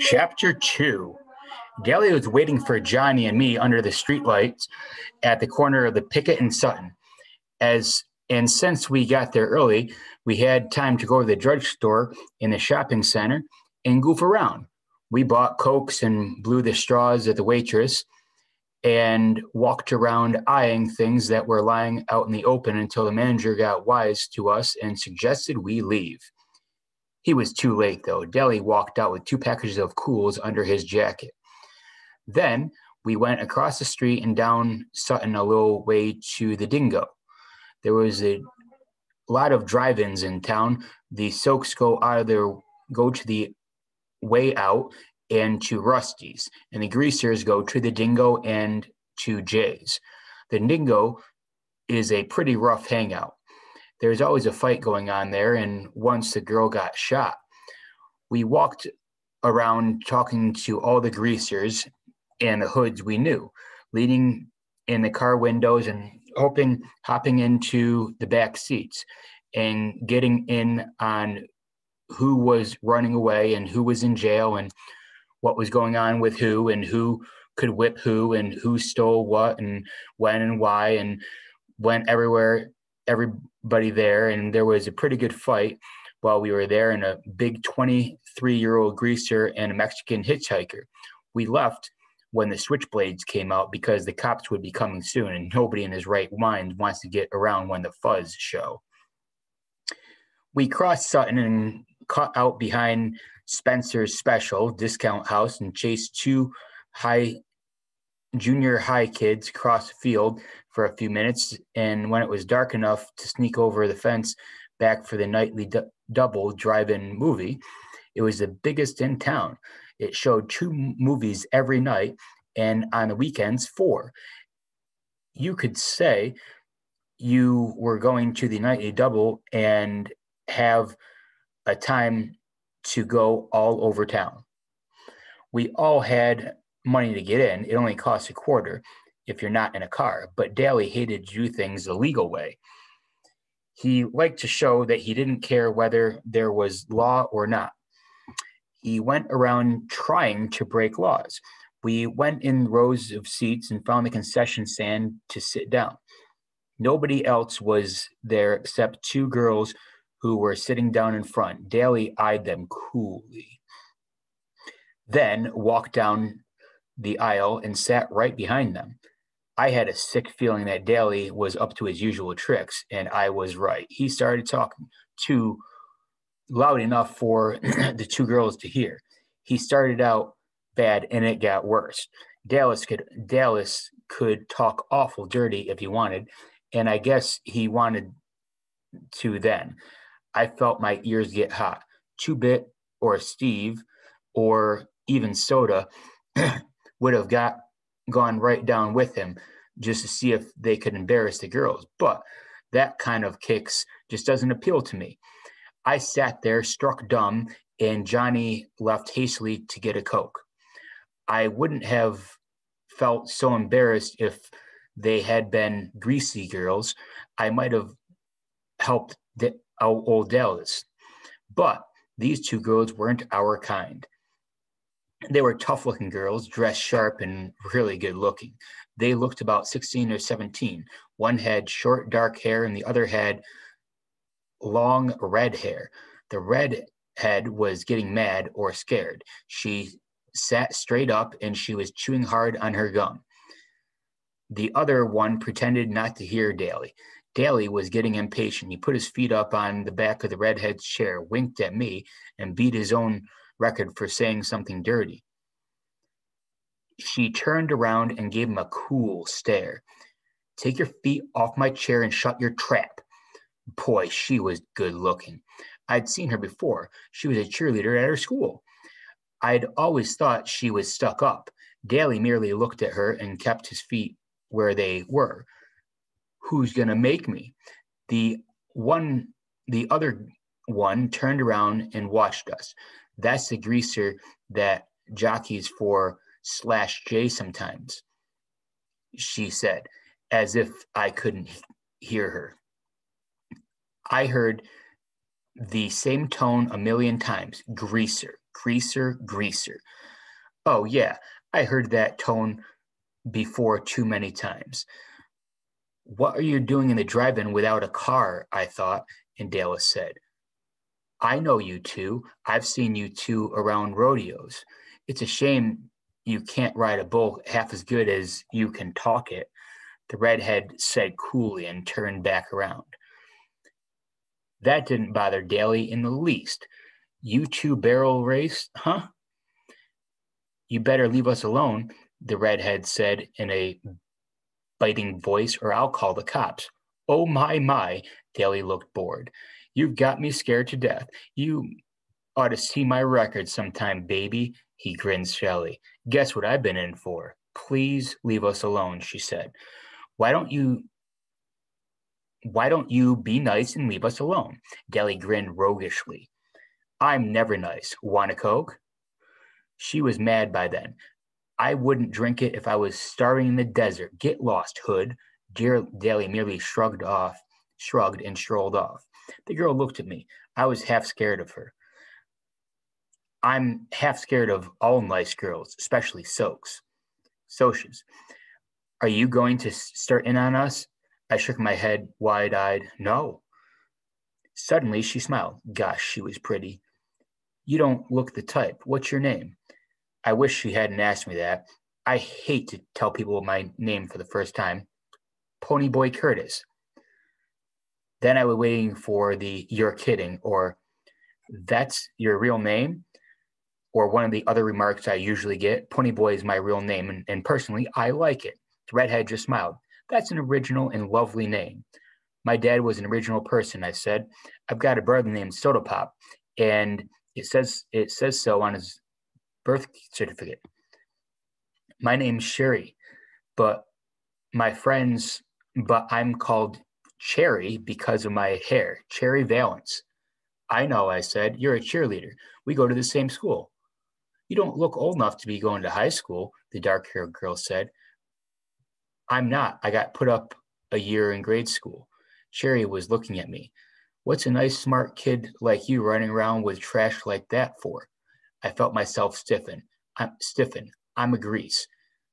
Chapter 2. Daly was waiting for Johnny and me under the streetlights at the corner of the Pickett and Sutton. Since we got there early, we had time to go to the drugstore in the shopping center and goof around. We bought Cokes and blew the straws at the waitress and walked around eyeing things that were lying out in the open until the manager got wise to us and suggested we leave. He was too late, though. Daly walked out with 2 packages of Kools under his jacket. Then we went across the street and down Sutton a little way to the Dingo. There was a lot of drive-ins in town. The Soaks go to the Way Out and to Rusty's, and the Greasers go to the Dingo and to Jay's. The Dingo is a pretty rough hangout. There's always a fight going on there, and once the girl got shot. We walked around talking to all the Greasers and the hoods we knew, leaning in the car windows and hopping into the back seats and getting in on who was running away and who was in jail and what was going on with who and who could whip who and who stole what and when and why, and went everybody there. And there was a pretty good fight while we were there, and a big 23-year-old greaser and a Mexican hitchhiker. We left when the switchblades came out because the cops would be coming soon, and nobody in his right mind wants to get around when the fuzz show. We crossed Sutton and cut out behind Spencer's Special Discount House and chased 2 junior high kids across the field for a few minutes. And when it was dark enough to sneak over the fence back for the nightly double drive-in movie, it was the biggest in town. It showed 2 movies every night, and on the weekends, 4. You could say you were going to the nightly double and have a time to go all over town. We all had money to get in. It only costs $0.25 if you're not in a car, but Daly hated to do things the legal way. He liked to show that he didn't care whether there was law or not. He went around trying to break laws. We went in rows of seats and found the concession stand to sit down. Nobody else was there except 2 girls who were sitting down in front. Daly eyed them coolly, then walked down the aisle and sat right behind them. I had a sick feeling that Daly was up to his usual tricks, and I was right. He started talking too loud enough for the 2 girls to hear. He started out bad, and it got worse. Dallas could talk awful dirty if he wanted, and I guess he wanted to then. I felt my ears get hot. 2-Bit or Steve or even Soda would have gone right down with him just to see if they could embarrass the girls. But that kind of kicks just doesn't appeal to me. I sat there struck dumb, and Johnny left hastily to get a Coke. I wouldn't have felt so embarrassed if they had been greasy girls. I might have helped old Dallas. But these 2 girls weren't our kind. They were tough-looking girls, dressed sharp and really good-looking. They looked about 16 or 17. One had short, dark hair, and the other had long, red hair. The redhead was getting mad or scared. She sat straight up, and she was chewing hard on her gum. The other one pretended not to hear Daly. Daly was getting impatient. He put his feet up on the back of the redhead's chair, winked at me, and beat his own record for saying something dirty. She turned around and gave him a cool stare. "Take your feet off my chair and shut your trap." Boy, she was good looking. I'd seen her before. She was a cheerleader at her school. I'd always thought she was stuck up. Daly merely looked at her and kept his feet where they were. "Who's gonna make me?" The other one turned around and watched us. "That's the greaser that jockeys for /J sometimes," she said, as if I couldn't hear her. I heard the same tone a million times. Greaser. Greaser, greaser. Oh, yeah, I heard that tone before too many times. What are you doing in the drive-in without a car? I thought, and Dallas said, I know you two. I've seen you two around rodeos. It's a shame you can't ride a bull half as good as you can talk it, the redhead said coolly and turned back around. That didn't bother Daly in the least. You two barrel race, huh? You better leave us alone, the redhead said in a biting voice, or I'll call the cops. Oh my, Daly looked bored. You've got me scared to death. You ought to see my record sometime, baby, he grinned shyly. Guess what I've been in for? Please leave us alone, she said. Why don't you be nice and leave us alone? Daly grinned roguishly. I'm never nice. Want a Coke? She was mad by then. I wouldn't drink it if I was starving in the desert. Get lost, hood. Daly merely shrugged and strolled off. The girl looked at me. I was half scared of her. I'm half scared of all nice girls, especially Soches. Are you going to start in on us? I shook my head wide-eyed. No. Suddenly she smiled. Gosh, she was pretty. You don't look the type. What's your name? I wish she hadn't asked me that. I hate to tell people my name for the first time. Ponyboy Curtis. Then I was waiting for the you're kidding or that's your real name or one of the other remarks I usually get. Ponyboy is my real name and personally I like it. The redhead just smiled. That's an original and lovely name. My dad was an original person, I said. I've got a brother named Soda Pop and it says so on his birth certificate. My name's Sherry, but I'm called Cherry because of my hair, Cherry Valance. I know, I said. You're a cheerleader. We go to the same school. You don't look old enough to be going to high school, the dark-haired girl said. I'm not. I got put up a year in grade school. Cherry was looking at me. What's a nice, smart kid like you running around with trash like that for? I felt myself stiffen. I'm a grease.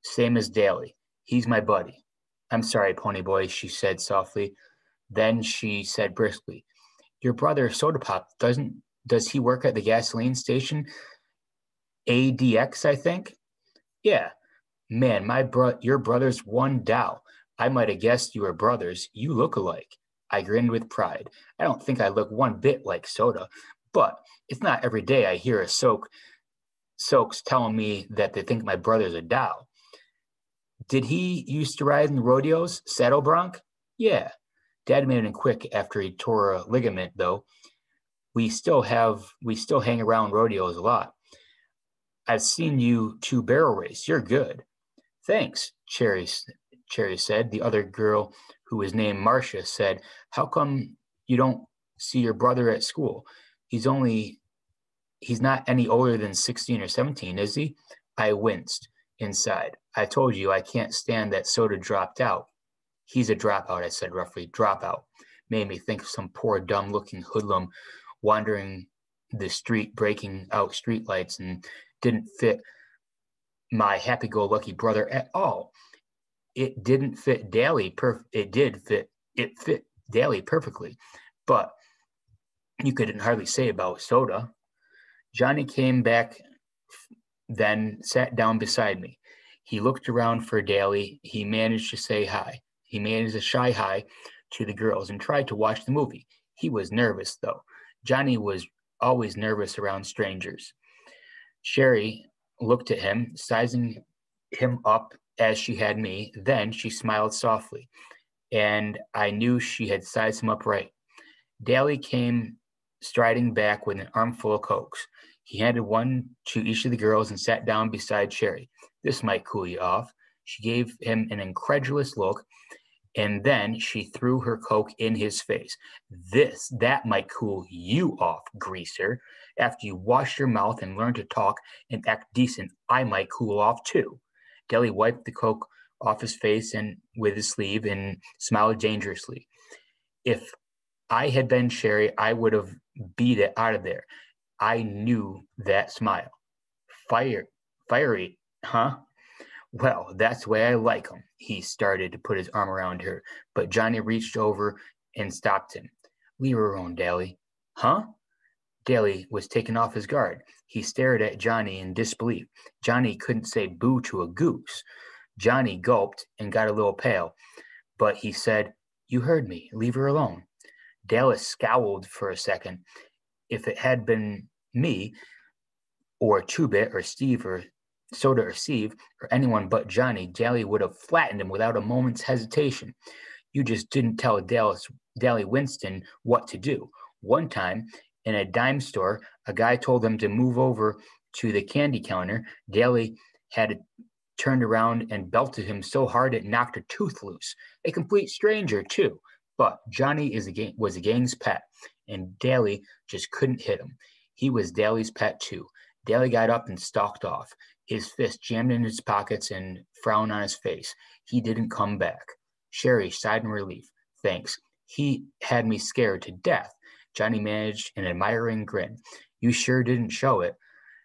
Same as Daly. He's my buddy. I'm sorry, Ponyboy, she said softly. Then she said briskly, your brother Soda Pop, does he work at the gasoline station? ADX, I think? Yeah. Man, your brother's one Dow. I might have guessed you were brothers. You look alike. I grinned with pride. I don't think I look one bit like Soda, but it's not every day I hear a Soaks telling me that they think my brother's a Dow. Did he used to ride in the rodeos, saddle bronc? Yeah. Dad made him quick after he tore a ligament, though. We still hang around rodeos a lot. I've seen you two barrel race. You're good. Thanks, Cherry said. The other girl, who was named Marcia, said, how come you don't see your brother at school? He's not any older than 16 or 17, is he? I winced inside. I told you I can't stand that Soda dropped out. He's a dropout, I said roughly. Dropout. Made me think of some poor dumb-looking hoodlum wandering the street, breaking out streetlights, and didn't fit my happy-go-lucky brother at all. It didn't fit Daly. It fit Daly perfectly, but you couldn't hardly say about Soda. Johnny came back, then sat down beside me. He looked around for Daly. He managed to say hi. He managed to shy hi to the girls and tried to watch the movie. He was nervous, though. Johnny was always nervous around strangers. Sherry looked at him, sizing him up as she had me. Then she smiled softly, and I knew she had sized him up right. Daly came striding back with an armful of Cokes. He handed one to each of the girls and sat down beside Sherry. This might cool you off. She gave him an incredulous look, and then she threw her Coke in his face. That might cool you off, greaser. After you wash your mouth and learn to talk and act decent, I might cool off too. Daly wiped the Coke off his face and with his sleeve and smiled dangerously. If I had been Sherry, I would have beat it out of there. I knew that smile. Fiery, huh? Well, that's the way I like 'em. He started to put his arm around her, but Johnny reached over and stopped him. Leave her alone, Daly. Huh? Daly was taken off his guard. He stared at Johnny in disbelief. Johnny couldn't say boo to a goose. Johnny gulped and got a little pale, but he said, You heard me. Leave her alone. Dallas scowled for a second. If it had been me, or Chubit, or Steve, or Soda, or Steve, or anyone but Johnny, Daly would have flattened him without a moment's hesitation. You just didn't tell Daly Winston what to do. One time, in a dime store, a guy told them to move over to the candy counter. Daly had turned around and belted him so hard it knocked a tooth loose. A complete stranger, too. But Johnny was the gang's pet, and Daly just couldn't hit him. He was Daly's pet, too. Daly got up and stalked off, his fist jammed in his pockets and frown on his face. He didn't come back. Sherry sighed in relief. Thanks. He had me scared to death. Johnny managed an admiring grin. You sure didn't show it.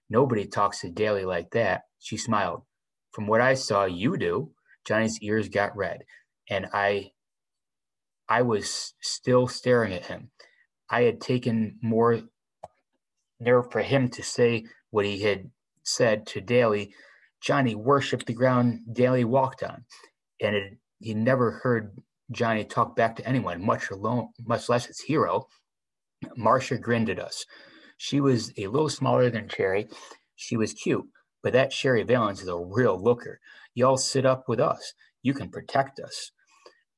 Nobody talks to Daly like that. She smiled. From what I saw, you do. Johnny's ears got red, and I was still staring at him. I had taken more nerve for him to say what he had said to Daly. Johnny worshipped the ground Daly walked on, and he never heard Johnny talk back to anyone, much less his hero. Marcia grinned at us. She was a little smaller than Sherry. She was cute, but that Sherry Valance is a real looker. Y'all sit up with us. You can protect us.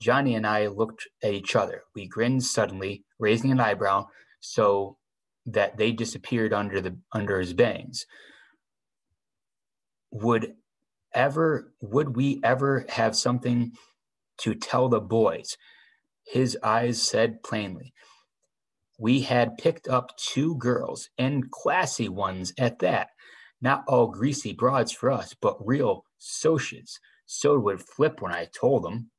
Johnny and I looked at each other. We grinned suddenly, raising an eyebrow so that they disappeared under his bangs. Would we ever have something to tell the boys? His eyes said plainly. We had picked up 2 girls, and classy ones at that. Not all greasy broads for us, but real socias. So would flip when I told them.